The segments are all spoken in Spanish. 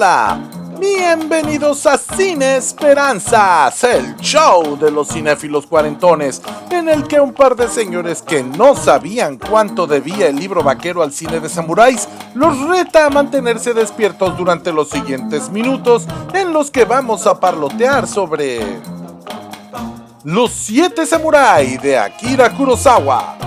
Hola, bienvenidos a Cine Esperanzas, el show de los cinéfilos cuarentones, en el que un par de señores que no sabían cuánto debía el libro vaquero al cine de samuráis los reta a mantenerse despiertos durante los siguientes minutos, en los que vamos a parlotear sobre Los 7 Samurái de Akira Kurosawa.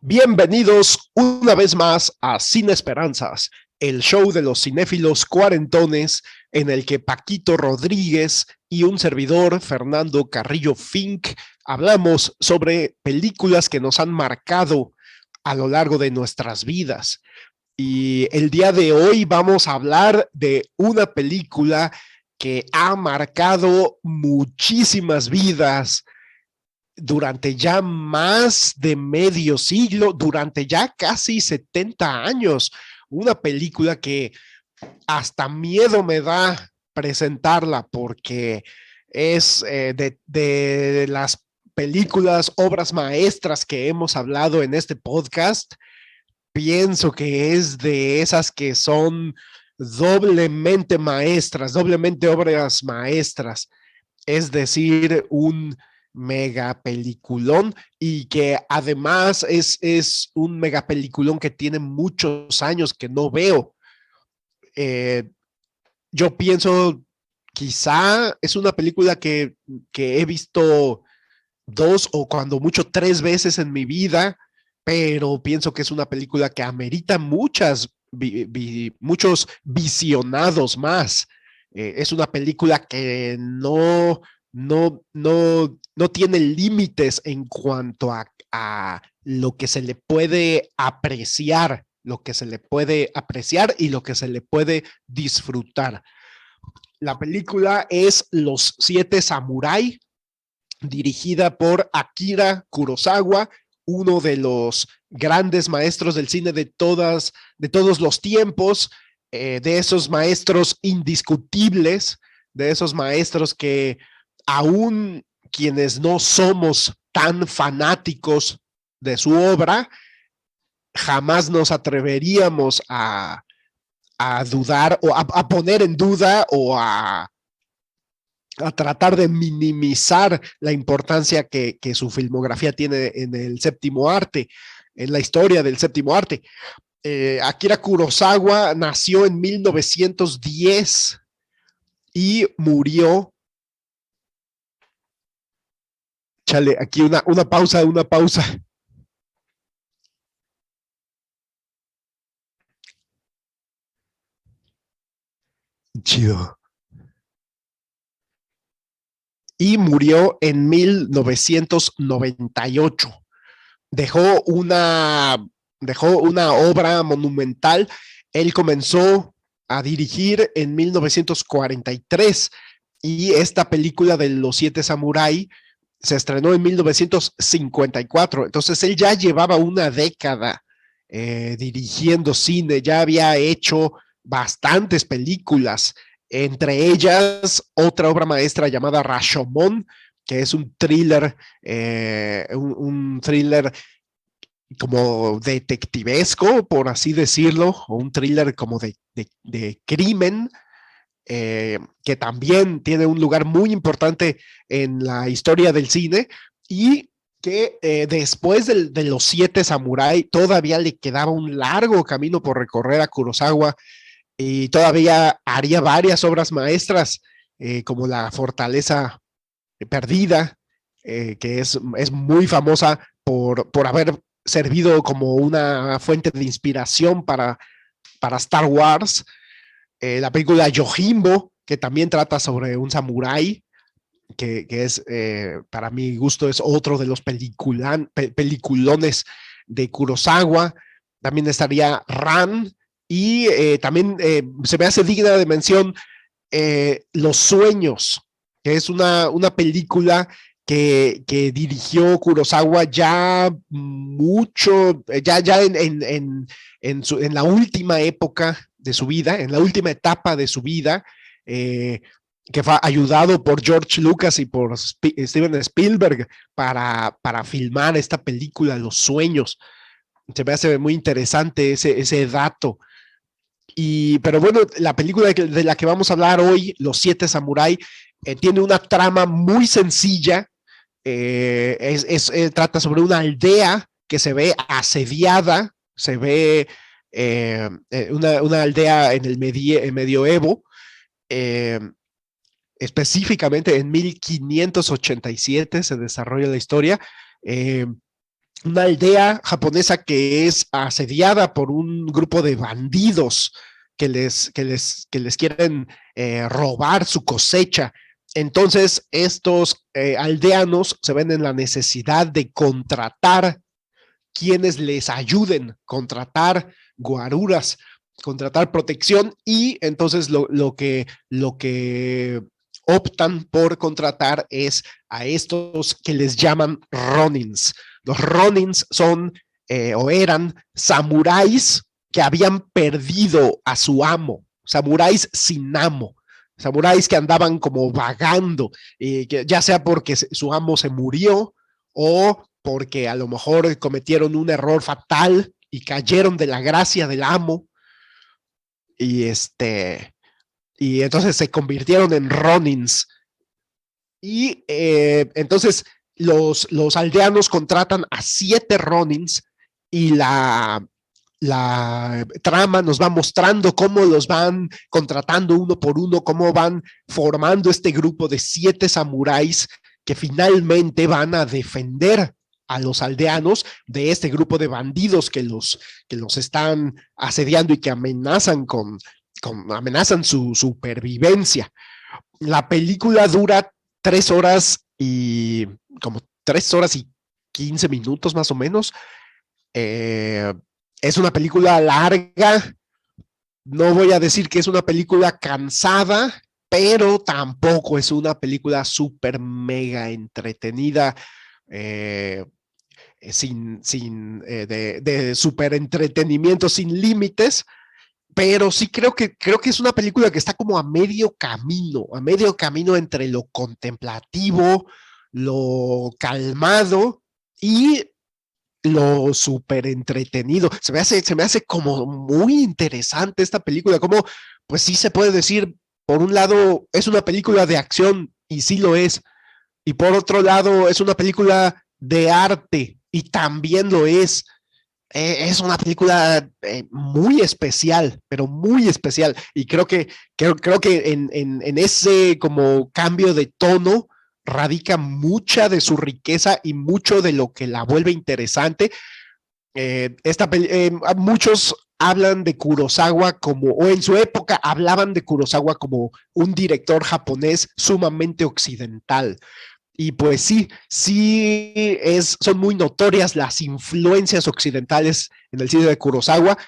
Bienvenidos una vez más a Cine Esperanzas, el show de los cinéfilos cuarentones en el que Paquito Rodríguez y un servidor, Fernando Carrillo Fink, hablamos sobre películas que nos han marcado a lo largo de nuestras vidas. Y el día de hoy vamos a hablar de una película que ha marcado muchísimas vidas durante ya más de medio siglo, durante ya casi 70 años. Una película que hasta miedo me da presentarla porque es de las películas, obras maestras que hemos hablado en este podcast. Pienso que es de esas que son doblemente maestras, doblemente obras maestras. Es decir, un mega peliculón y que además es un mega peliculón que tiene muchos años que no veo. Yo pienso, quizá es una película que he visto 2 o cuando mucho 3 veces en mi vida, pero pienso que es una película que amerita muchos visionados más. Es una película que no tiene límites en cuanto a lo que se le puede apreciar, lo que se le puede apreciar y lo que se le puede disfrutar. La película es Los 7 Samurái, dirigida por Akira Kurosawa, uno de los grandes maestros del cine de todos los tiempos, de esos maestros indiscutibles, de esos maestros que aún quienes no somos tan fanáticos de su obra, jamás nos atreveríamos a dudar o a poner en duda o a tratar de minimizar la importancia que su filmografía tiene en el séptimo arte, en la historia del séptimo arte. Akira Kurosawa nació en 1910 y murió. Chale, aquí una pausa. Chido. Y murió en 1998. Dejó una obra monumental. Él comenzó a dirigir en 1943 y esta película de Los 7 Samurái se estrenó en 1954. Entonces él ya llevaba una década dirigiendo cine, ya había hecho bastantes películas, entre ellas otra obra maestra llamada Rashomon, que es un thriller, un thriller como detectivesco, por así decirlo, o un thriller como de crimen, que también tiene un lugar muy importante en la historia del cine y que después de Los 7 Samurái todavía le quedaba un largo camino por recorrer a Kurosawa y todavía haría varias obras maestras como La Fortaleza Perdida, que es muy famosa por haber servido como una fuente de inspiración para Star Wars. La película Yojimbo, que también trata sobre un samurái, que es, para mi gusto, es otro de los peliculones de Kurosawa. También estaría Ran, y también se me hace digna de mención Los Sueños, que es una película que dirigió Kurosawa ya mucho, ya en la última época de su vida, en la última etapa de su vida, que fue ayudado por George Lucas y por Steven Spielberg para filmar esta película, Los Sueños. Se me hace muy interesante ese dato. Pero bueno, la película de la que vamos a hablar hoy, Los Siete Samurái, tiene una trama muy sencilla. Trata sobre una aldea que se ve asediada, se ve una aldea en el medioevo, eh, específicamente en 1587 se desarrolla la historia. Eh, una aldea japonesa que es asediada por un grupo de bandidos que les quieren robar su cosecha. Entonces, estos aldeanos se ven en la necesidad de contratar quienes les ayuden, contratar guaruras, contratar protección, y entonces lo que optan por contratar es a estos que les llaman ronins. Los ronins son o eran samuráis que habían perdido a su amo, samuráis sin amo, samuráis que andaban como vagando, que ya sea porque su amo se murió o porque a lo mejor cometieron un error fatal y cayeron de la gracia del amo, y y entonces se convirtieron en ronins. Y entonces los aldeanos contratan a 7 ronins, y la trama nos va mostrando cómo los van contratando uno por uno, cómo van formando este grupo de 7 samuráis que finalmente van a defender a los aldeanos de este grupo de bandidos que los están asediando y que amenazan su supervivencia. La película dura 3 horas y 15 minutos más o menos. Eh, es una película larga. No voy a decir que es una película cansada, pero tampoco es una película súper mega entretenida, eh, de súper entretenimiento sin límites. Pero sí creo que es una película que está como a medio camino entre lo contemplativo, lo calmado y lo súper entretenido. Se me hace como muy interesante esta película, como pues sí se puede decir, por un lado es una película de acción y sí lo es, y por otro lado es una película de arte y también lo es. Es una película muy especial, pero muy especial. Y creo que en ese como cambio de tono radica mucha de su riqueza y mucho de lo que la vuelve interesante. Muchos hablan de Kurosawa o en su época hablaban de Kurosawa como un director japonés sumamente occidental. Y pues son muy notorias las influencias occidentales en el cine de Kurosawa.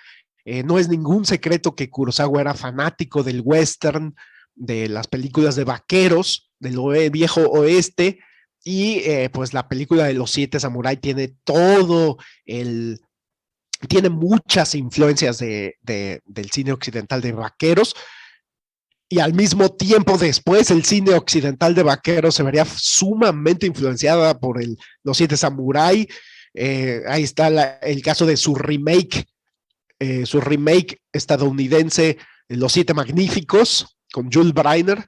No es ningún secreto que Kurosawa era fanático del western, de las películas de vaqueros, del viejo oeste, y pues la película de Los Siete Samurái tiene muchas influencias del cine occidental de vaqueros, y al mismo tiempo después el cine occidental de vaqueros se vería sumamente influenciada por Los Siete Samurái. Ahí está el caso de su remake estadounidense, Los Siete Magníficos, con Jules Briner,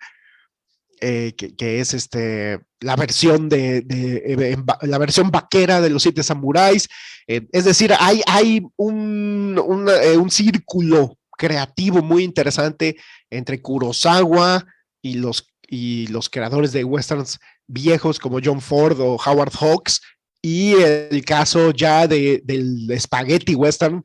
que es la versión la versión vaquera de Los Siete Samuráis. Es decir, hay un círculo creativo muy interesante entre Kurosawa y los creadores de westerns viejos como John Ford o Howard Hawks, y el caso ya del spaghetti western,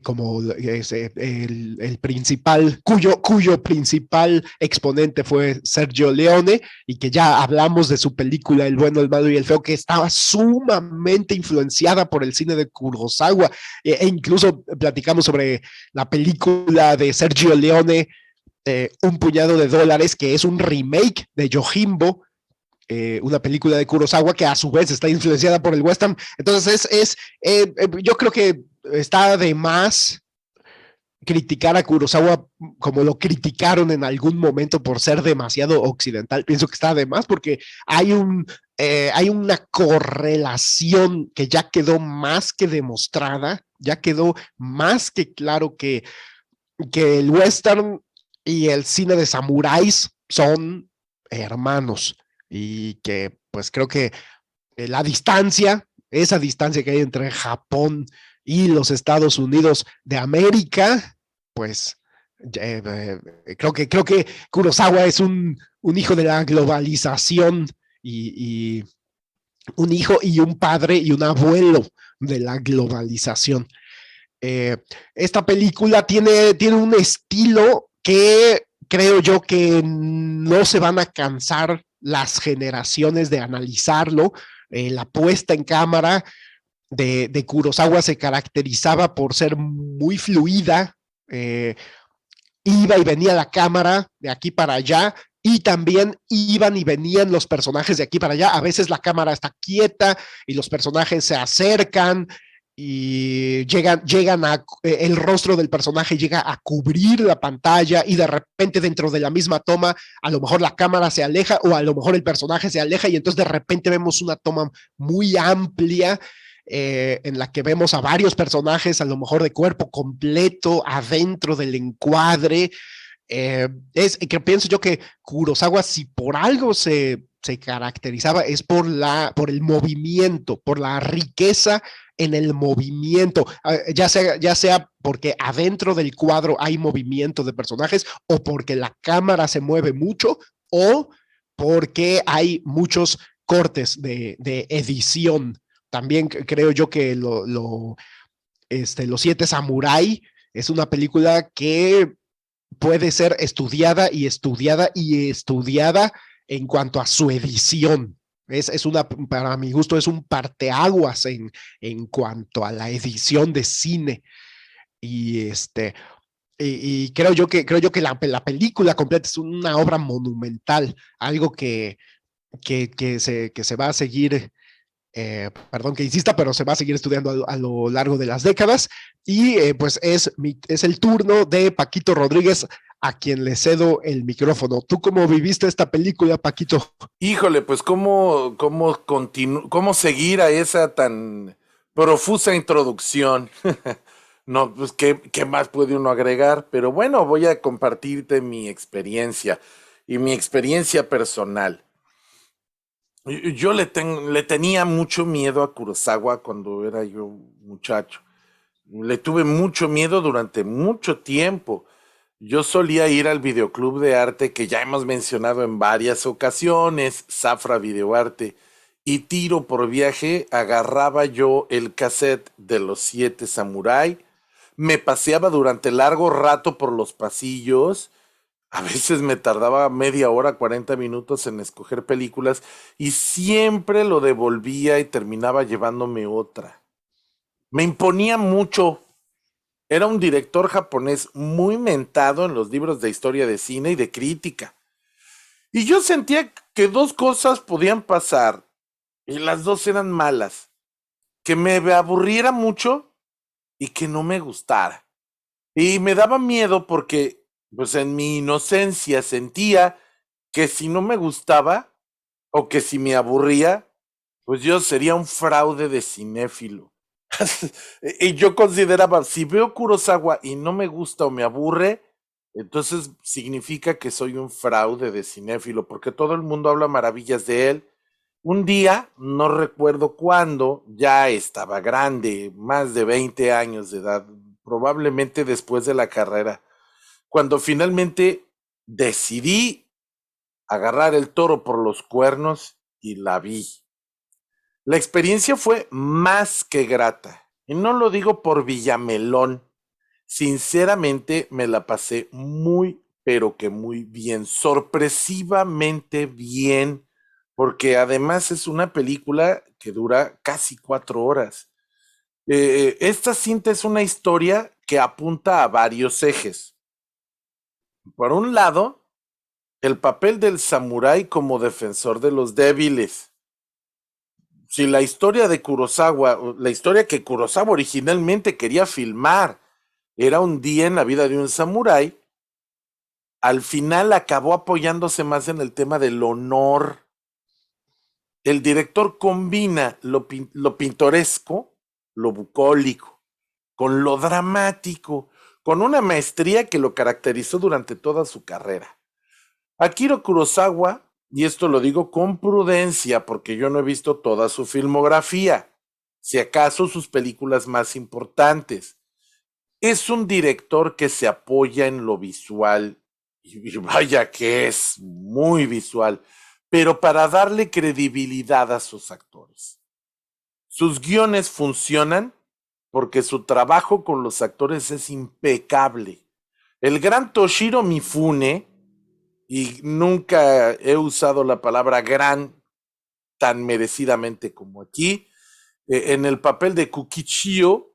como el principal, cuyo principal exponente fue Sergio Leone, y que ya hablamos de su película El bueno, el malo y el feo, que estaba sumamente influenciada por el cine de Kurosawa. Incluso platicamos sobre la película de Sergio Leone, Un puñado de dólares, que es un remake de Yojimbo, una película de Kurosawa que a su vez está influenciada por el western. Entonces yo creo que está de más criticar a Kurosawa como lo criticaron en algún momento por ser demasiado occidental. Pienso que está de más porque hay una correlación que ya quedó más que demostrada, ya quedó más que claro que el western y el cine de samuráis son hermanos y que pues creo que la distancia, esa distancia que hay entre Japón y los Estados Unidos de América, pues creo que Kurosawa es un hijo de la globalización y un hijo y un padre y un abuelo de la globalización. Esta película tiene un estilo que creo yo que no se van a cansar las generaciones de analizarlo. La puesta en cámara de Kurosawa se caracterizaba por ser muy fluida, eh, iba y venía la cámara de aquí para allá y también iban y venían los personajes de aquí para allá. A veces la cámara está quieta y los personajes se acercan y llegan el rostro del personaje llega a cubrir la pantalla y de repente dentro de la misma toma a lo mejor la cámara se aleja o a lo mejor el personaje se aleja y entonces de repente vemos una toma muy amplia en la que vemos a varios personajes, a lo mejor de cuerpo completo, adentro del encuadre. Es que pienso yo que Kurosawa, si por algo se caracterizaba, es por el movimiento, por la riqueza en el movimiento, ya sea porque adentro del cuadro hay movimiento de personajes o porque la cámara se mueve mucho o porque hay muchos cortes de edición. También creo yo que Los Siete Samurai es una película que puede ser estudiada y estudiada y estudiada en cuanto a su edición. Para mi gusto, es un parteaguas en cuanto a la edición de cine. Y y creo yo que la película completa es una obra monumental, algo que se va a seguir perdón que insista, pero se va a seguir estudiando a lo largo de las décadas. Y pues es el turno de Paquito Rodríguez, a quien le cedo el micrófono. ¿Tú cómo viviste esta película, Paquito? Híjole, pues cómo seguir a esa tan profusa introducción. No, pues qué más puede uno agregar, pero bueno, voy a compartirte mi experiencia y mi experiencia personal. Yo le tenía mucho miedo a Kurosawa cuando era yo muchacho. Le tuve mucho miedo durante mucho tiempo. Yo solía ir al videoclub de arte que ya hemos mencionado en varias ocasiones, Zafra Videoarte, y tiro por viaje agarraba yo el cassette de Los Siete Samurái, me paseaba durante largo rato por los pasillos, a veces me tardaba media hora, 40 minutos en escoger películas y siempre lo devolvía y terminaba llevándome otra. Me imponía mucho. Era un director japonés muy mentado en los libros de historia de cine y de crítica. Y yo sentía que dos cosas podían pasar, y las dos eran malas. Que me aburriera mucho y que no me gustara. Y me daba miedo porque, pues en mi inocencia sentía que si no me gustaba o que si me aburría, pues yo sería un fraude de cinéfilo. Y yo consideraba, si veo Kurosawa y no me gusta o me aburre, entonces significa que soy un fraude de cinéfilo, porque todo el mundo habla maravillas de él. Un día, no recuerdo cuándo, ya estaba grande, más de 20 años de edad, probablemente después de la carrera, cuando finalmente decidí agarrar el toro por los cuernos y la vi. La experiencia fue más que grata. Y no lo digo por Villamelón. Sinceramente me la pasé muy, pero que muy bien. Sorpresivamente bien. Porque además es una película que dura casi 4 horas. Esta cinta es una historia que apunta a varios ejes. Por un lado, el papel del samurái como defensor de los débiles. Si la historia de Kurosawa, la historia que Kurosawa originalmente quería filmar, era un día en la vida de un samurái. Al final acabó apoyándose más en el tema del honor. El director combina lo pintoresco, lo bucólico, con lo dramático, con una maestría que lo caracterizó durante toda su carrera. Akira Kurosawa, y esto lo digo con prudencia porque yo no he visto toda su filmografía, si acaso sus películas más importantes, es un director que se apoya en lo visual, y vaya que es muy visual, pero para darle credibilidad a sus actores. Sus guiones funcionan porque su trabajo con los actores es impecable. El gran Toshiro Mifune, y nunca he usado la palabra gran tan merecidamente como aquí, en el papel de Kukichio,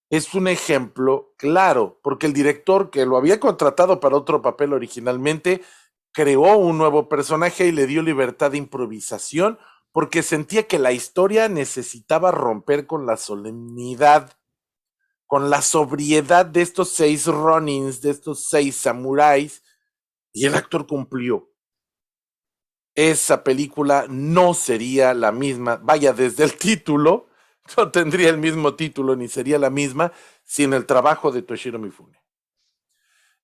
es un ejemplo claro, porque el director que lo había contratado para otro papel originalmente, creó un nuevo personaje y le dio libertad de improvisación porque sentía que la historia necesitaba romper con la solemnidad, con la sobriedad de estos 6 Ronins, de estos 6 samuráis, y el actor cumplió. Esa película no sería la misma, vaya, desde el título, no tendría el mismo título ni sería la misma sin el trabajo de Toshiro Mifune.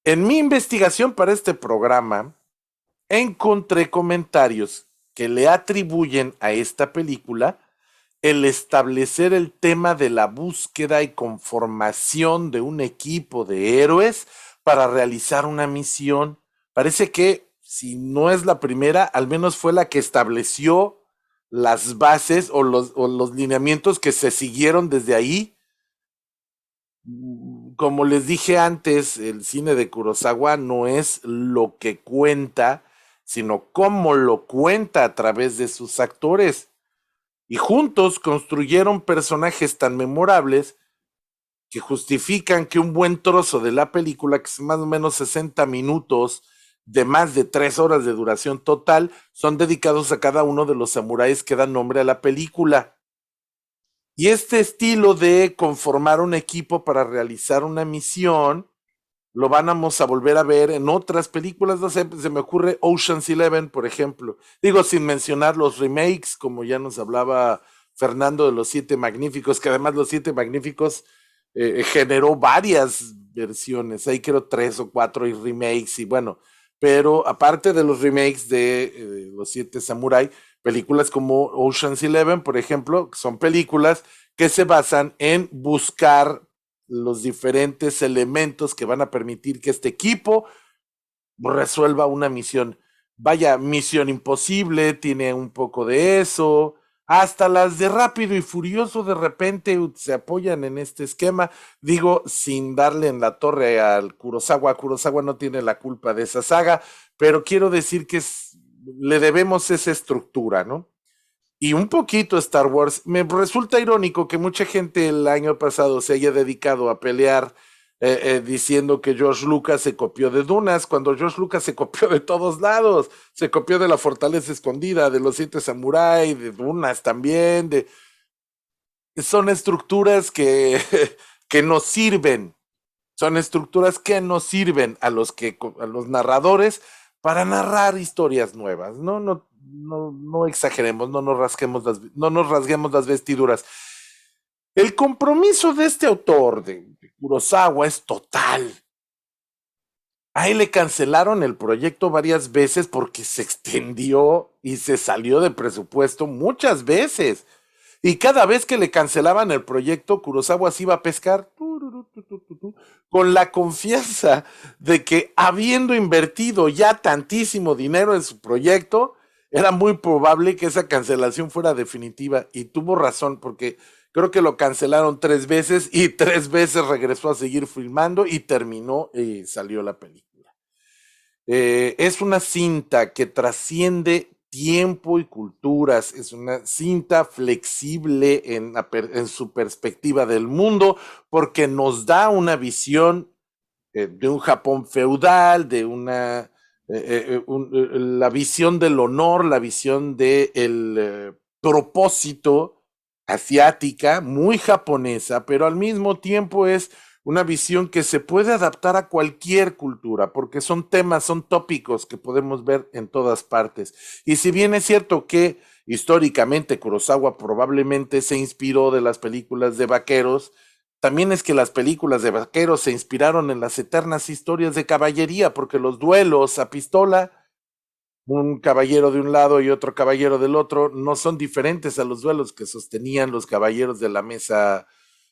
En mi investigación para este programa, encontré comentarios que le atribuyen a esta película el establecer el tema de la búsqueda y conformación de un equipo de héroes para realizar una misión. Parece que, si no es la primera, al menos fue la que estableció las bases o los lineamientos que se siguieron desde ahí. Como les dije antes, el cine de Kurosawa no es lo que cuenta, sino cómo lo cuenta a través de sus actores. Y juntos construyeron personajes tan memorables que justifican que un buen trozo de la película, que es más o menos 60 minutos, de más de 3 horas de duración total, son dedicados a cada uno de los samuráis que dan nombre a la película. Y este estilo de conformar un equipo para realizar una misión, lo vamos a volver a ver en otras películas, no sé, se me ocurre Ocean's 11, por ejemplo. Digo, sin mencionar los remakes, como ya nos hablaba Fernando de los Siete Magníficos, que además los Siete Magníficos generó varias versiones, ahí creo 3 o 4 y remakes, y bueno, pero aparte de los remakes de los Siete Samurai, películas como Ocean's 11, por ejemplo, son películas que se basan en buscar los diferentes elementos que van a permitir que este equipo resuelva una misión. Vaya, Misión Imposible tiene un poco de eso, hasta las de Rápido y Furioso de repente se apoyan en este esquema, digo, sin darle en la torre al Kurosawa. Kurosawa no tiene la culpa de esa saga, pero quiero decir que le debemos esa estructura, ¿no? Y un poquito Star Wars. Me resulta irónico que mucha gente el año pasado se haya dedicado a pelear diciendo que George Lucas se copió de Dunas, cuando George Lucas se copió de todos lados. Se copió de la Fortaleza Escondida, de los Siete Samurai, de Dunas también. Son estructuras que, que nos sirven. Son estructuras que nos sirven a los narradores para narrar historias nuevas. No exageremos, no nos rasguemos las vestiduras. El compromiso de este autor, de Kurosawa, es total. A él le cancelaron el proyecto varias veces porque se extendió y se salió de presupuesto muchas veces. Y cada vez que le cancelaban el proyecto, Kurosawa se iba a pescar con la confianza de que, habiendo invertido ya tantísimo dinero en su proyecto, era muy probable que esa cancelación fuera definitiva. Y tuvo razón, porque creo que lo cancelaron 3 veces y 3 veces regresó a seguir filmando y terminó y salió la película. Es una cinta que trasciende tiempo y culturas, es una cinta flexible en su perspectiva del mundo, porque nos da una visión de un Japón feudal, de la visión del honor, la visión del propósito asiática, muy japonesa, pero al mismo tiempo es una visión que se puede adaptar a cualquier cultura, porque son temas, son tópicos que podemos ver en todas partes. Y si bien es cierto que históricamente Kurosawa probablemente se inspiró de las películas de vaqueros, también es que las películas de vaqueros se inspiraron en las eternas historias de caballería, porque los duelos a pistola, un caballero de un lado y otro caballero del otro, no son diferentes a los duelos que sostenían los caballeros de la mesa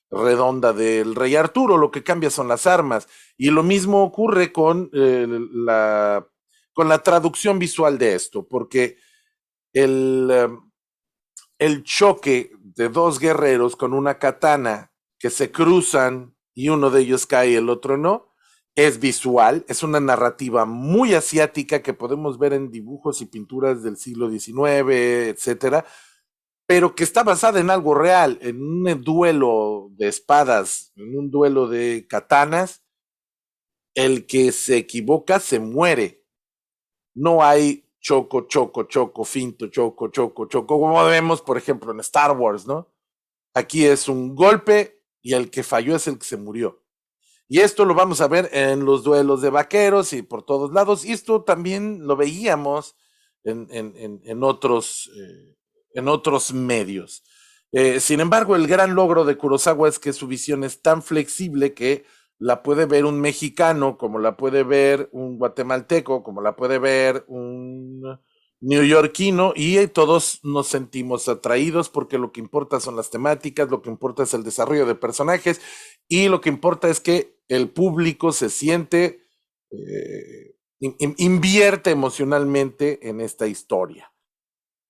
redonda del rey Arturo. Lo que cambia son las armas. Y lo mismo ocurre con la traducción visual de esto, porque el, el choque de dos guerreros con una katana que se cruzan y uno de ellos cae y el otro no, es visual, es una narrativa muy asiática que podemos ver en dibujos y pinturas del siglo XIX, etcétera, pero que está basada en algo real, en un duelo de espadas, en un duelo de katanas. El que se equivoca se muere. No hay choco, choco, choco, finto, choco, choco, choco, como vemos, por ejemplo, en Star Wars, ¿no? Aquí es un golpe y el que falló es el que se murió. Y esto lo vamos a ver en los duelos de vaqueros y por todos lados. Y esto también lo veíamos en otros medios. Sin embargo, el gran logro de Kurosawa es que su visión es tan flexible que la puede ver un mexicano, como la puede ver un guatemalteco, como la puede ver un neoyorquino, y todos nos sentimos atraídos porque lo que importa son las temáticas, lo que importa es el desarrollo de personajes y lo que importa es que el público se siente, invierte emocionalmente en esta historia.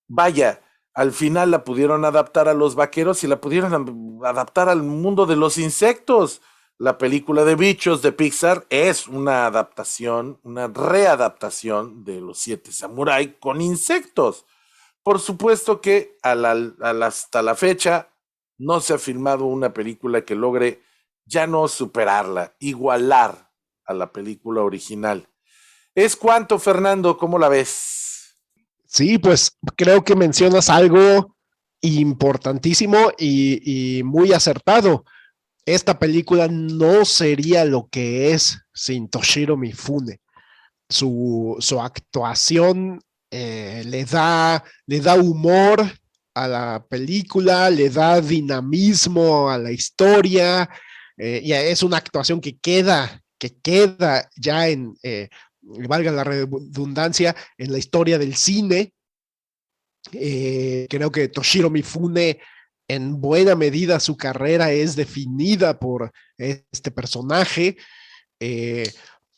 Vaya, al final la pudieron adaptar a los vaqueros y la pudieron adaptar al mundo de los insectos. La película de Bichos de Pixar es una adaptación, una readaptación de Los Siete Samurái con insectos. Por supuesto que hasta la fecha no se ha filmado una película que logre ya no superarla, igualar a la película original. ¿Es cuánto, Fernando? ¿Cómo la ves? Sí, pues creo que mencionas algo importantísimo y muy acertado. Esta película no sería lo que es sin Toshiro Mifune. Su actuación le da humor a la película, le da dinamismo a la historia, y es una actuación que queda ya valga la redundancia, en la historia del cine. Creo que Toshiro Mifune, en buena medida, su carrera es definida por este personaje. Eh,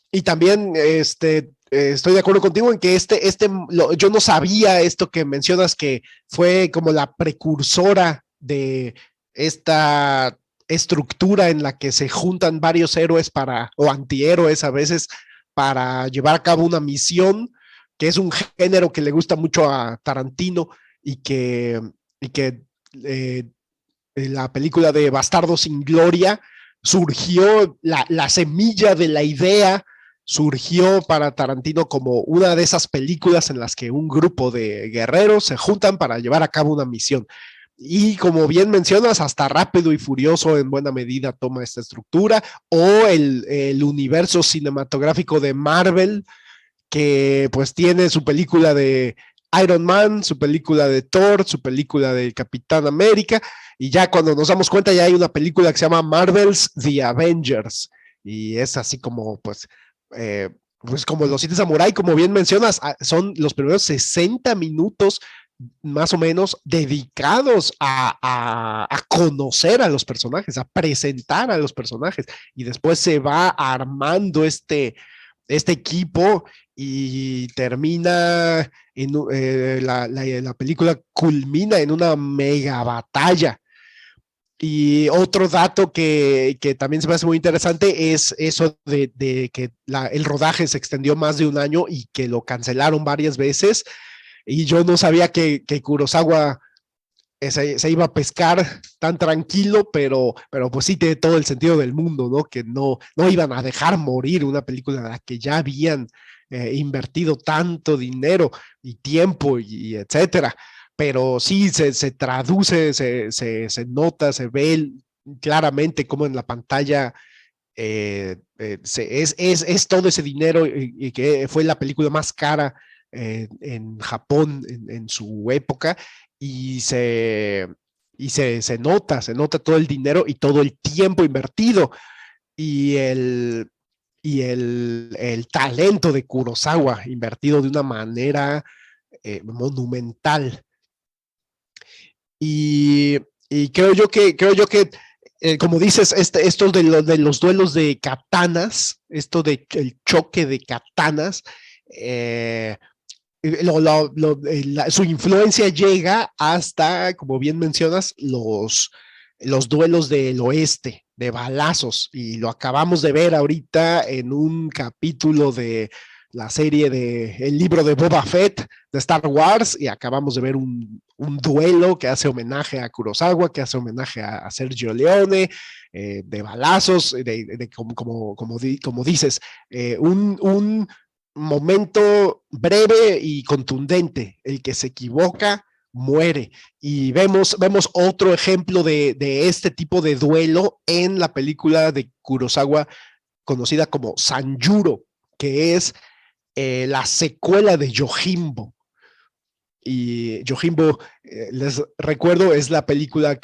y también estoy de acuerdo contigo en que yo no sabía esto que mencionas, que fue como la precursora de esta estructura en la que se juntan varios héroes o antihéroes a veces para llevar a cabo una misión, que es un género que le gusta mucho a Tarantino y que eh, la película de Bastardo sin Gloria surgió, la semilla de la idea surgió para Tarantino como una de esas películas en las que un grupo de guerreros se juntan para llevar a cabo una misión. Y como bien mencionas, hasta Rápido y Furioso en buena medida toma esta estructura, o el universo cinematográfico de Marvel, que pues tiene su película de Iron Man, su película de Thor, su película de Capitán América, y ya cuando nos damos cuenta ya hay una película que se llama Marvel's The Avengers, y es así como pues como Los Siete Samurai, como bien mencionas, son los primeros 60 minutos más o menos dedicados a conocer a los personajes, a presentar a los personajes, y después se va armando este equipo y termina la película culmina en una mega batalla. Y otro dato que también se me hace muy interesante es eso de que el rodaje se extendió más de un año y que lo cancelaron varias veces. Y yo no sabía que Kurosawa se iba a pescar tan tranquilo, pero pues sí tiene todo el sentido del mundo, ¿no? Que no iban a dejar morir una película en la que ya habían invertido tanto dinero y tiempo y etcétera. Pero sí se traduce, se nota, se ve claramente como en la pantalla es todo ese dinero y que fue la película más cara en Japón en su época y se nota todo el dinero y todo el tiempo invertido y el talento de Kurosawa invertido de una manera monumental. Y, y creo yo que como dices, esto de los duelos de katanas, esto de el choque de katanas, eh, su influencia llega hasta, como bien mencionas, los duelos del oeste, de balazos, y lo acabamos de ver ahorita en un capítulo de la serie de El libro de Boba Fett de Star Wars, y acabamos de ver un duelo que hace homenaje a Kurosawa, que hace homenaje a Sergio Leone, de balazos, como dices, un momento breve y contundente. El que se equivoca muere. Y vemos otro ejemplo de este tipo de duelo en la película de Kurosawa conocida como Sanjuro, que es la secuela de Yojimbo. Y Yojimbo, les recuerdo, es la película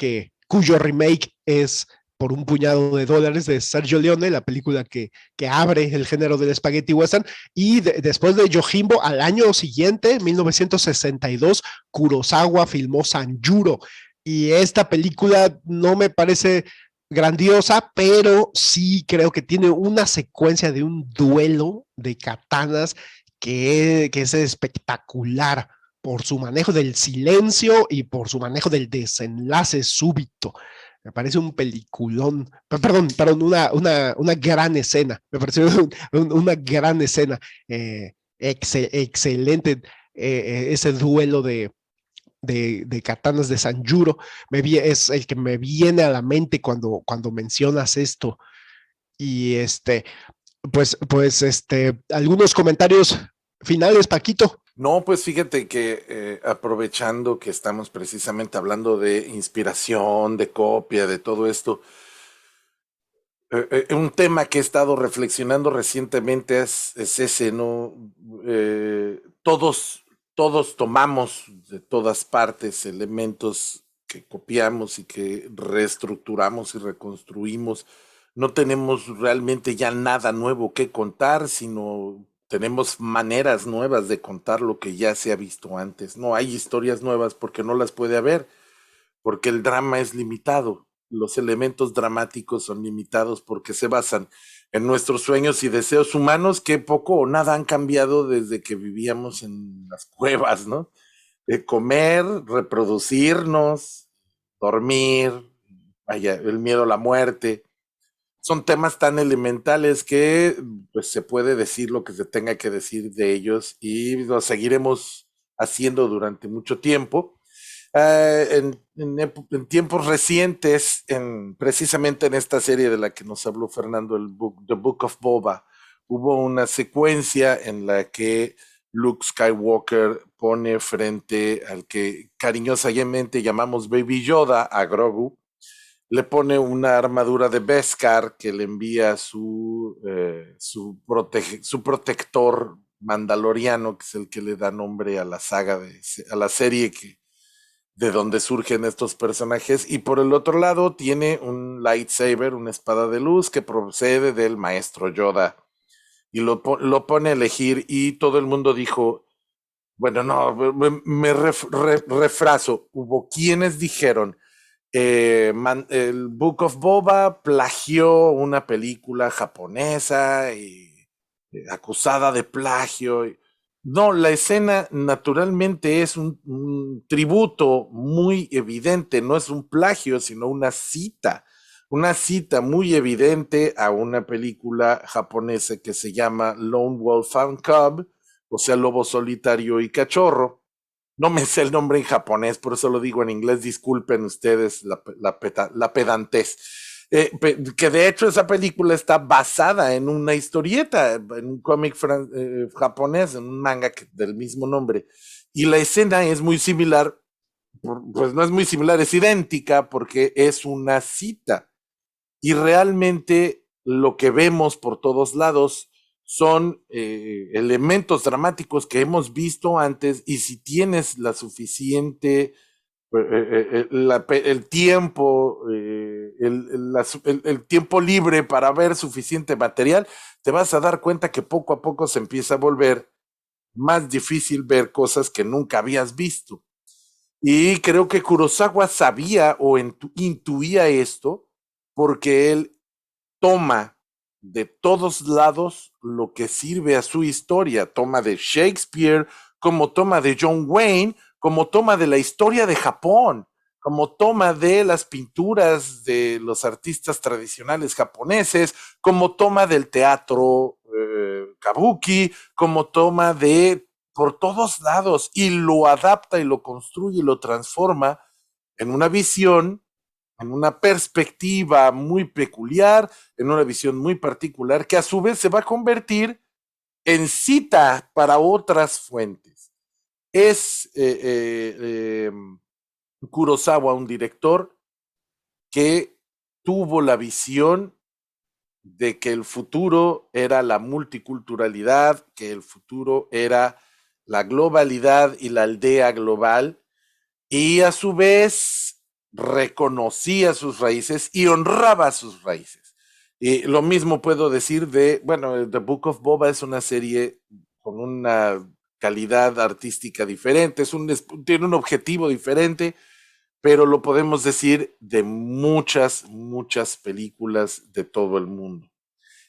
cuyo remake es por un puñado de dólares de Sergio Leone, la película que abre el género del spaghetti western. Y después de Yojimbo, al año siguiente, 1962, Kurosawa filmó Sanjuro. Y esta película no me parece grandiosa, pero sí creo que tiene una secuencia de un duelo de katanas que es espectacular por su manejo del silencio y por su manejo del desenlace súbito. Me parece un peliculón, perdón, una gran escena. Me pareció una gran escena. Excelente ese duelo de katanas de Sanjuro. Es el que me viene a la mente cuando mencionas esto. Y algunos comentarios finales, Paquito. No, pues fíjate que aprovechando que estamos precisamente hablando de inspiración, de copia, de todo esto, un tema que he estado reflexionando recientemente es ese, ¿no? Todos tomamos de todas partes elementos que copiamos y que reestructuramos y reconstruimos. No tenemos realmente ya nada nuevo que contar, sino tenemos maneras nuevas de contar lo que ya se ha visto antes. No hay historias nuevas porque no las puede haber, porque el drama es limitado. Los elementos dramáticos son limitados porque se basan en nuestros sueños y deseos humanos que poco o nada han cambiado desde que vivíamos en las cuevas, ¿no? De comer, reproducirnos, dormir, vaya, el miedo a la muerte. Son temas tan elementales que pues, se puede decir lo que se tenga que decir de ellos y lo seguiremos haciendo durante mucho tiempo. En tiempos recientes, precisamente en esta serie de la que nos habló Fernando, The Book of Boba, hubo una secuencia en la que Luke Skywalker pone frente al que cariñosamente llamamos Baby Yoda, a Grogu, le pone una armadura de Beskar que le envía su protector mandaloriano, que es el que le da nombre a la saga, a la serie de donde surgen estos personajes. Y por el otro lado tiene un lightsaber, una espada de luz que procede del maestro Yoda. Y lo pone a elegir y todo el mundo dijo, bueno, no, me refraso, hubo quienes dijeron, el Book of Boba plagió una película japonesa y acusada de plagio. No, la escena naturalmente es un tributo muy evidente, no es un plagio, sino una cita muy evidente a una película japonesa que se llama Lone Wolf and Cub, o sea, lobo solitario y cachorro. No me sé el nombre en japonés, por eso lo digo en inglés. Disculpen ustedes la pedantez. Que de hecho esa película está basada en una historieta, en un cómic japonés, en un manga del mismo nombre. Y la escena es muy similar, pues no es muy similar, es idéntica porque es una cita. Y realmente lo que vemos por todos lados son elementos dramáticos que hemos visto antes, y si tienes la suficiente el tiempo, el tiempo libre para ver suficiente material, te vas a dar cuenta que poco a poco se empieza a volver más difícil ver cosas que nunca habías visto. Y creo que Kurosawa sabía o intuía esto, porque él toma de todos lados lo que sirve a su historia. Toma de Shakespeare, como toma de John Wayne, como toma de la historia de Japón, como toma de las pinturas de los artistas tradicionales japoneses, como toma del teatro kabuki, como toma de por todos lados, y lo adapta y lo construye y lo transforma en una visión, en una perspectiva muy peculiar, en una visión muy particular, que a su vez se va a convertir en cita para otras fuentes. Es Kurosawa un director que tuvo la visión de que el futuro era la multiculturalidad, que el futuro era la globalidad y la aldea global, y a su vez reconocía sus raíces y honraba sus raíces. Y lo mismo puedo decir de, bueno, The Book of Boba es una serie con una calidad artística diferente, tiene un objetivo diferente, pero lo podemos decir de muchas, muchas películas de todo el mundo.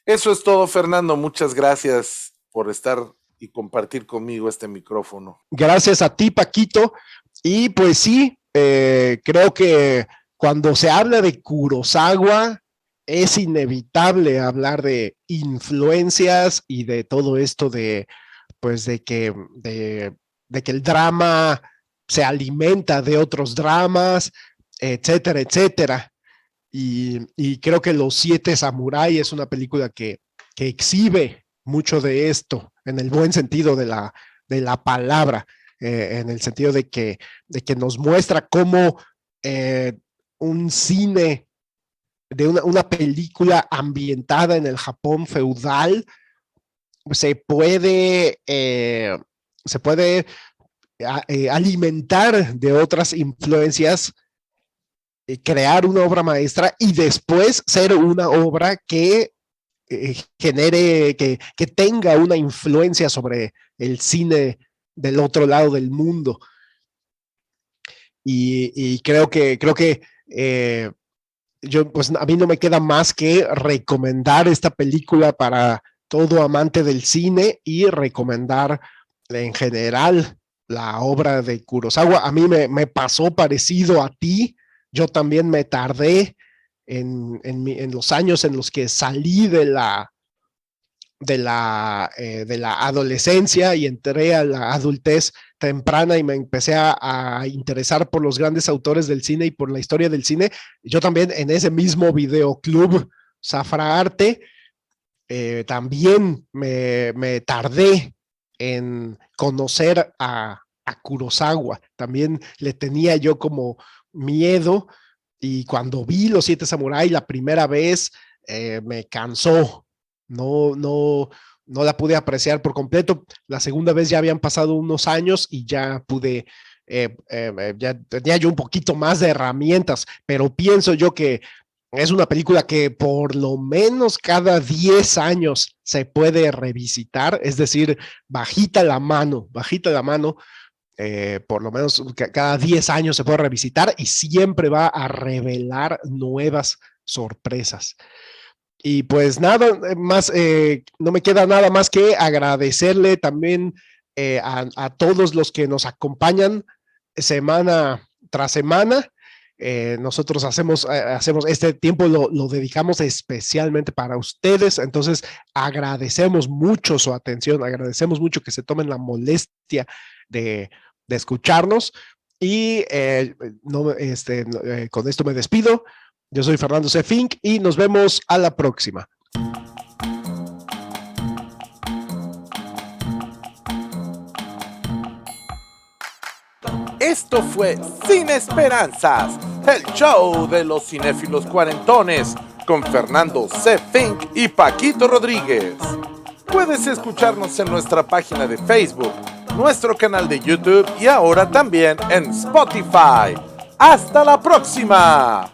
Eso es todo, Fernando. Muchas gracias por estar y compartir conmigo este micrófono. Gracias a ti, Paquito. Y pues sí, creo que cuando se habla de Kurosawa, es inevitable hablar de influencias y de todo esto de, pues, de que el drama se alimenta de otros dramas, etcétera, etcétera. Y creo que Los Siete Samurái es una película que exhibe mucho de esto, en el buen sentido de la palabra, en el sentido de que nos muestra cómo un cine de una película ambientada en el Japón feudal se puede alimentar de otras influencias, crear una obra maestra y después ser una obra que genere, que tenga una influencia sobre el cine del otro lado del mundo. Y creo que yo, pues a mí no me queda más que recomendar esta película para todo amante del cine y recomendar en general la obra de Kurosawa. A mí me pasó parecido a ti. Yo también me tardé en los años en los que salí de la adolescencia y entré a la adultez temprana y me empecé a interesar por los grandes autores del cine y por la historia del cine. Yo también en ese mismo videoclub Zafra Arte también me tardé en conocer a Kurosawa. También le tenía yo como miedo, y cuando vi Los Siete Samurái la primera vez me cansó. No la pude apreciar por completo. La segunda vez ya habían pasado unos años y ya pude, ya tenía yo un poquito más de herramientas, pero pienso yo que es una película que por lo menos cada 10 años se puede revisitar, es decir, bajita la mano, por lo menos cada 10 años se puede revisitar y siempre va a revelar nuevas sorpresas. Y pues nada más, no me queda nada más que agradecerle también a todos los que nos acompañan semana tras semana. Nosotros hacemos este tiempo, lo dedicamos especialmente para ustedes, entonces agradecemos mucho su atención, agradecemos mucho que se tomen la molestia de escucharnos y con esto me despido. Yo soy Fernando C. Fink y nos vemos a la próxima. Esto fue Sin Esperanzas, el show de los cinéfilos cuarentones, con Fernando C. Fink y Paquito Rodríguez. Puedes escucharnos en nuestra página de Facebook, nuestro canal de YouTube y ahora también en Spotify. ¡Hasta la próxima!